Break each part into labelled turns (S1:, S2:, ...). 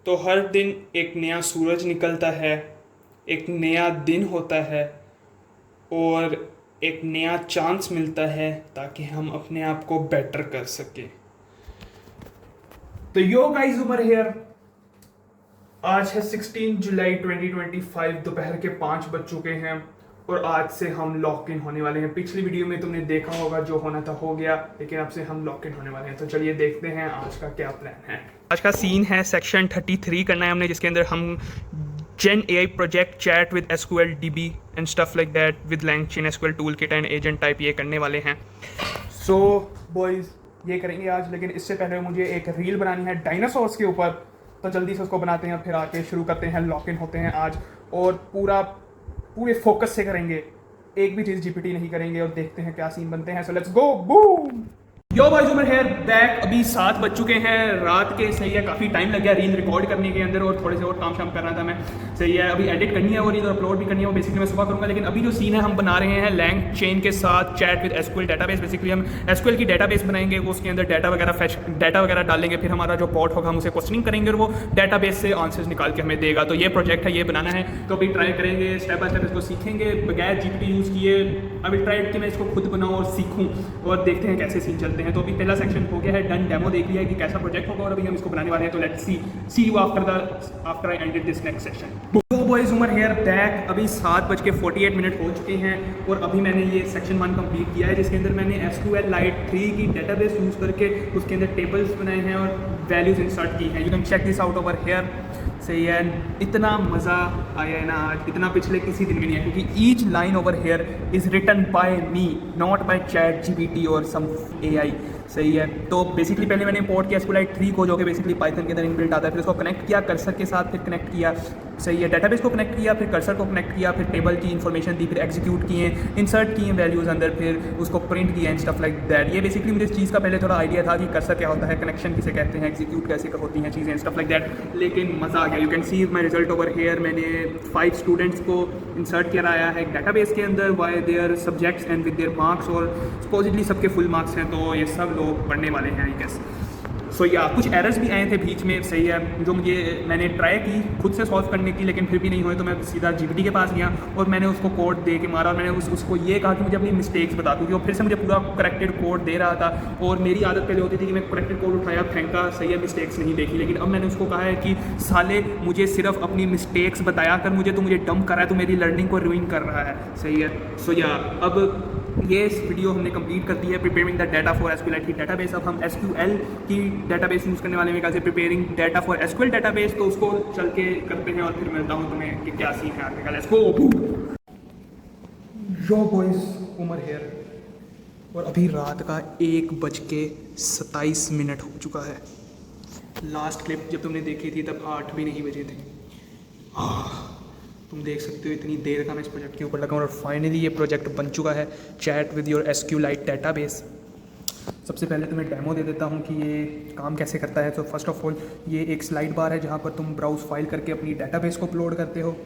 S1: तो हर दिन एक नया सूरज निकलता है, एक नया दिन होता है और एक नया चांस मिलता है ताकि हम अपने आप को बेटर कर सकें। तो यो गाइस, उमर हियर। आज है 16 जुलाई 2025, दोपहर के 5 बज चुके हैं और आज से हम लॉक इन होने वाले हैं। पिछली वीडियो में तुमने देखा होगा जो होना था हो गया, लेकिन अब से हम लॉक इन होने वाले हैं। तो चलिए देखते हैं आज का क्या प्लान है। आज का सीन है सेक्शन 33 करना है हमने, जिसके अंदर हम Gen AI project chat with SQL DB and stuff like that with LangChain SQL tool kit and agent type ये करने वाले हैं। सो बॉयज़, ये करेंगे आज, लेकिन इससे पहले मुझे एक रील बनानी है डायनासोर्स के ऊपर, तो जल्दी से उसको बनाते हैं, फिर आके शुरू करते हैं, लॉक इन होते हैं आज और पूरे फोकस से करेंगे, एक भी चीज़ जीपीटी नहीं करेंगे और देखते हैं क्या सीन बनते हैं। So let's go, boom. Yo boys, Umar here back. अभी 7 बज चुके हैं रात के। सही है, काफ़ी टाइम लग गया रील रिकॉर्ड करने के अंदर और थोड़े से और काम शाम कर रहा था मैं। सही है, अभी एडिट करनी है और रील अपलोड भी करनी है, वो बेसिकली मैं सुबह करूँगा। लेकिन अभी जो सीन है, हम बना रहे हैं LangChain के साथ chat with SQL database. Basically हम SQL की डेटाबेस बनाएंगे, वो उसके अंदर डाटा वगैरह डालेंगे, फिर हमारा जो बॉट होगा हम उसे क्वेश्चनिंग करेंगे और वो डेटाबेस से आंसर्स निकाल के हमें देगा। तो ये प्रोजेक्ट है, ये बनाना है, तो अभी ट्राई करेंगे, स्टेप बाय स्टेप इसको सीखेंगे बगैर जीपीटी यूज़ किए। अभी ट्राई कि मैं इसको खुद बनाऊँ और सीखूँ और देखते हैं कैसे सीन चलते हैं। तो अभी पहला सेक्शन हो गया है डन, डेमो देख लिया है कि कैसा प्रोजेक्ट होगा और अभी हम इसको बनाने वाले हैं। तो let's see you after I ended this next section. तो बॉयज, उमर हेयर बैक। अभी 7:48 हो चुके हैं और अभी मैंने ये सेक्शन 1 कंप्लीट किया है, जिसके अंदर मैंने SQLite 3 की डेटाबेस यूज़ करके उसके अंदर टेबल्स बनाए हैं और वैल्यूज इंसर्ट की हैं। You can check this out over here. सही है, इतना मज़ा आया है ना आज, इतना पिछले किसी दिन में नहीं है, क्योंकि each line over here is written by me, not by chat GPT और सम AI। सही है, तो बेसिकली पहले मैंने इंपोर्ट किया SQLite 3 को, जो कि बेसिकली पाइथन के अंदर इनबिल्ट आता है, फिर उसको कनेक्ट किया कर्सर के साथ, फिर कनेक्ट किया। सही है, डेटाबेस को कनेक्ट किया, फिर कर्सर को कनेक्ट किया, फिर टेबल की इन्फॉर्मेशन दी, फिर एग्जीक्यूट किए, इंसर्ट किए वैल्यूज़ अंदर, फिर उसको प्रिंट किया एंड स्टफ लाइक दैट। ये बेसिकली मुझे इस चीज़ का पहले थोड़ा आइडिया था कि कर्सर क्या होता है, कनेक्शन किसे कहते हैं, एग्जीक्यूट कैसे होती हैं चीज़ें, स्टफ लाइक दैट, लेकिन मज़ा आ गया। You can see my result over here. मैंने 5 स्टूडेंट्स को इंसर्ट कराया है एक डेटाबेस के अंदर bye their subjects and with their marks, और सपोजिटली सबके फुल मार्क्स हैं, तो ये सब लोग पढ़ने वाले हैं आई गेस। सो या कुछ एरर्स भी आए थे बीच में। सही है, जो मैंने ट्राई की खुद से सॉल्व करने की, लेकिन फिर भी नहीं हुए, तो मैं सीधा GPT के पास गया और मैंने उसको कोड दे के मारा और मैंने उसको ये कहा कि मुझे अपनी मिस्टेक्स बता, क्योंकि वो फिर से मुझे पूरा करेक्टेड कोड दे रहा था और मेरी आदत पहले होती थी कि मैं करेक्टेड कोड उठाया फेंका, सही है, मिस्टेक्स नहीं देखी। लेकिन अब मैंने उसको कहा है कि साले मुझे सिर्फ अपनी मिस्टेक्स बताया कर, मुझे डंप कर रहा है, तो मेरी लर्निंग को रूइन कर रहा है। सही है, सो या अब ये वीडियो हमने कंप्लीट कर दी है, preparing the data for SQLite की डेटाबेस। अब हम SQL की डेटाबेस यूज़ करने वाले हैं, कैसे preparing data for SQL database, तो उसको चल के करते हैं और फिर मिलता हूँ तुम्हें कि क्या सीन है आगे का। Let's go. Yo boys, Umar here, और अभी रात का 1:27 हो चुका है। लास्ट क्लिप जब तुमने देखी थी तब 8 भी नहीं बजे थे। तुम देख सकते हो इतनी देर का मैं इस प्रोजेक्ट के ऊपर लगा हूँ और फाइनली ये प्रोजेक्ट बन चुका है, chat with your SQLite database. सबसे पहले तो मैं डेमो दे देता हूँ कि ये काम कैसे करता है। तो फर्स्ट ऑफ ऑल, ये एक स्लाइड बार है जहाँ पर तुम ब्राउज फाइल करके अपनी डेटाबेस को अपलोड करते हो।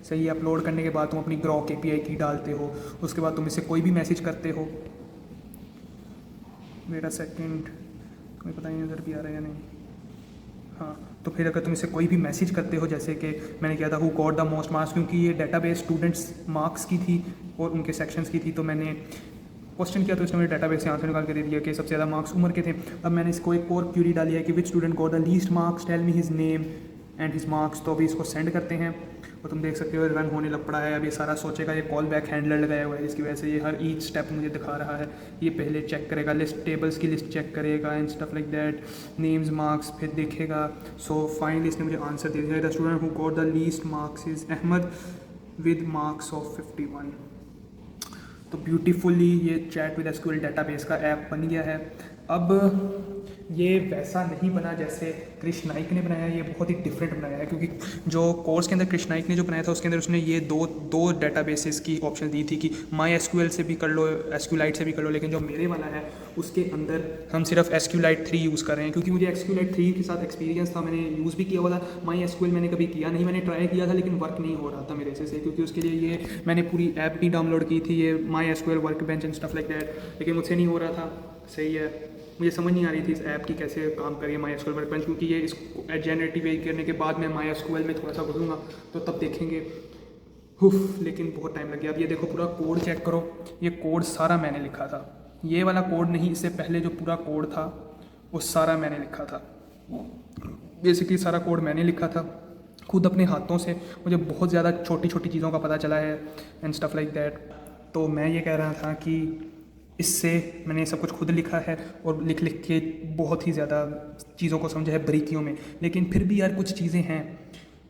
S1: सही है, अपलोड करने के बाद तुम अपनी ग्रॉक API की डालते हो, उसके बाद तुम इससे कोई भी मैसेज करते हो। वेट अ सेकेंड, तुम्हें पता नहीं नज़र भी आ रहा है या नहीं। हाँ, तो फिर अगर तुम इससे कोई भी मैसेज करते हो, जैसे कि मैंने किया था who got the most marks, क्योंकि ये डेटाबेस स्टूडेंट्स मार्क्स की थी और उनके सेक्शंस की थी, तो मैंने क्वेश्चन किया तो इसने मुझे डेटाबेस से आंसर निकाल के दे दिया कि सबसे ज़्यादा मार्क्स उमर के थे। अब मैंने इसको एक और क्यूरी डाली है कि which student got the least marks, tell me his name and his marks. तो अभी इसको सेंड करते हैं और तुम देख सकते हो रन होने लग पड़ा है। अब ये सारा सोचेगा, ये कॉल बैक हैंडलर लगाया हुआ है, जिसकी वजह से ये हर ईच स्टेप मुझे दिखा रहा है। ये पहले चेक करेगा, लिस्ट टेबल्स की लिस्ट चेक करेगा and stuff like that, names marks, फिर देखेगा। सो फाइनली इसने मुझे आंसर दे दिया, the student who got the least marks is Ahmed with marks of 51। तो ब्यूटीफुली ये चैट विद SQL डेटाबेस का ऐप बन गया है। अब ये वैसा नहीं बना जैसे क्रिश नाइक ने बनाया, ये बहुत ही डिफरेंट बनाया है, क्योंकि जो कोर्स के अंदर क्रिश नाइक ने जो बनाया था उसके अंदर उसने ये दो डेटाबेसेस की ऑप्शन दी थी कि MySQL से भी कर लो, SQLite से भी कर लो, लेकिन जो मेरे वाला है उसके अंदर हम सिर्फ SQLite 3 यूज़ कर रहे हैं, क्योंकि मुझे SQLite 3 के साथ एक्सपीरियंस था, मैंने यूज़ भी किया हुआ था। MySQL मैंने कभी किया नहीं, मैंने ट्राई किया था लेकिन वर्क नहीं हो रहा था मेरे से, क्योंकि उसके लिए ये मैंने पूरी ऐप भी डाउनलोड की थी, ये MySQL workbench and stuff like that, लेकिन मुझसे नहीं हो रहा था। सही है, मुझे समझ नहीं आ रही थी इस ऐप की कैसे काम करिए माई एसक्यूएल वर्क बेंच, क्योंकि ये इसको जनरेटिव AI करने के बाद मैं माई एसक्यूएल में थोड़ा सा घुसूँगा तो तब देखेंगे। लेकिन बहुत टाइम लग गया। अब ये देखो पूरा कोड चेक करो, ये कोड सारा मैंने लिखा था, ये वाला कोड नहीं, इससे पहले जो पूरा कोड था वो सारा मैंने लिखा था। बेसिकली सारा कोड मैंने लिखा था खुद अपने हाथों से। मुझे बहुत ज़्यादा छोटी छोटी चीज़ों का पता चला है एंड स्टफ लाइक दैट। तो मैं ये कह रहा था कि इससे मैंने सब कुछ खुद लिखा है और लिख लिख के बहुत ही ज़्यादा चीज़ों को समझा है बारीकियों में, लेकिन फिर भी यार कुछ चीज़ें हैं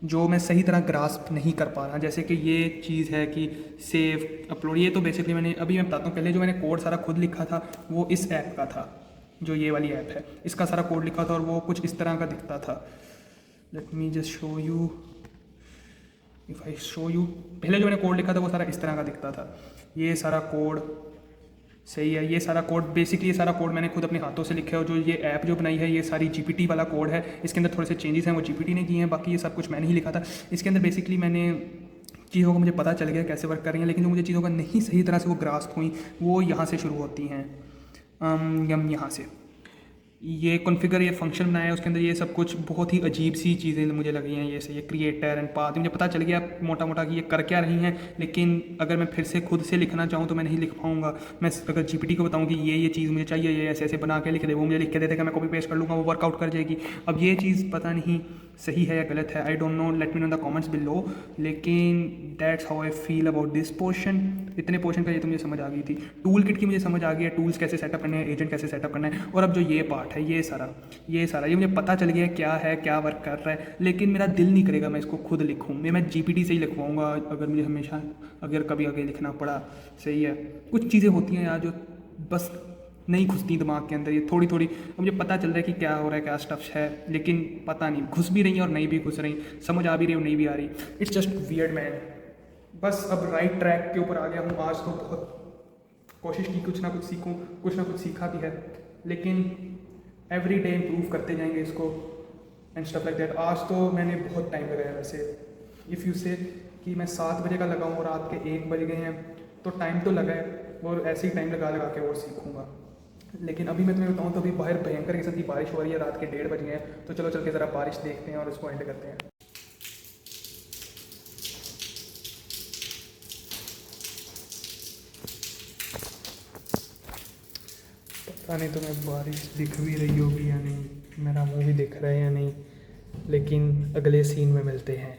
S1: जो मैं सही तरह ग्रास्प नहीं कर पा रहा। जैसे कि ये चीज़ है कि सेव अपलोड, ये तो बेसिकली मैंने अभी मैं बताता हूँ। पहले जो मैंने कोड सारा खुद लिखा था वो इस ऐप का था, जो ये वाली ऐप है, इसका सारा कोड लिखा था और वो कुछ इस तरह का दिखता था। Let me just show you, if I show you, पहले जो मैंने कोड लिखा था वो सारा इस तरह का दिखता था। ये सारा कोड सही है, ये सारा कोड बेसिकली ये सारा कोड मैंने खुद अपने हाथों से लिखा है। और जो ये ऐप जो बनाई है ये सारी GPT वाला कोड है, इसके अंदर थोड़े से चेंजेस हैं वो GPT ने किए हैं, बाकी ये सब कुछ मैंने ही लिखा था। इसके अंदर बेसिकली मैंने चीज़ों को मुझे पता चल गया कैसे वर्क कर रही हैं, लेकिन जो मुझे चीज़ों का नहीं सही तरह से वो ग्रास्प हुई वो यहाँ से शुरू होती हैं। यहाँ से ये कॉन्फ़िगर, ये फंक्शन बनाया है, उसके अंदर ये सब कुछ बहुत ही अजीब सी चीज़ें मुझे लगी हैं। ये क्रिएटर एंड पाथ, मुझे पता चल गया मोटा मोटा कि ये कर क्या रही हैं, लेकिन अगर मैं फिर से खुद से लिखना चाहूँ तो मैं नहीं लिख पाऊँगा। मैं अगर GPT को बताऊँ कि ये चीज़ मुझे चाहिए, ये ऐसे ऐसे बना के लिख दे, वो मुझे लिख के दे देगा, मैं कॉपी पेस्ट कर लूँगा, वो वर्कआउट कर जाएगी। अब ये चीज़ पता नहीं सही है या गलत है, I don't know, let me know in the comments below. लेकिन that's how I feel about this portion. इतने पोर्शन का ये तो मुझे समझ आ गई थी। टूल किट की मुझे समझ आ गई है, टूल्स कैसे सेटअप करने हैं, एजेंट कैसे सेटअप करना है। और अब जो ये पार्ट है ये सारा ये मुझे पता चल गया क्या है, क्या वर्क कर रहा है, लेकिन मेरा दिल नहीं करेगा मैं इसको खुद लिखूँ। मैं GPT से ही लिखवाऊँगा अगर मुझे हमेशा, अगर कभी आगे लिखना पड़ा। सही है, कुछ चीज़ें होती हैं यार जो बस नहीं घुसती दिमाग के अंदर। ये थोड़ी थोड़ी मुझे पता चल रहा है कि क्या हो रहा है, क्या स्टफ है, लेकिन पता नहीं, घुस भी रही है और नहीं भी घुस रही, समझ आ भी रही और नहीं भी आ रही। It's just weird man. बस अब राइट ट्रैक के ऊपर आ गया हूँ। आज तो बहुत कोशिश की कुछ ना कुछ सीखूँ, कुछ ना कुछ सीखा भी है, लेकिन एवरी डे इम्प्रूव करते जाएंगे इसको एंड स्टफ लाइक दैट। आज तो मैंने बहुत टाइम लगाया वैसे, इफ़ यू से कि मैं 7 बजे का लगाऊँ और रात के 1 बज गए हैं, तो टाइम तो लगा है और ऐसे ही टाइम लगा के और सीखूँगा। लेकिन अभी मैं तुम्हें बताऊँ तो अभी बाहर भयंकर किस्म की बारिश हो रही है, रात के 1:30 बज गए हैं, तो चलो चल के ज़रा बारिश देखते हैं और उसको एंड करते हैं। पता नहीं तुम्हें बारिश दिख भी रही होगी या नहीं, मेरा मुंह भी दिख रहा है या नहीं, लेकिन अगले सीन में मिलते हैं।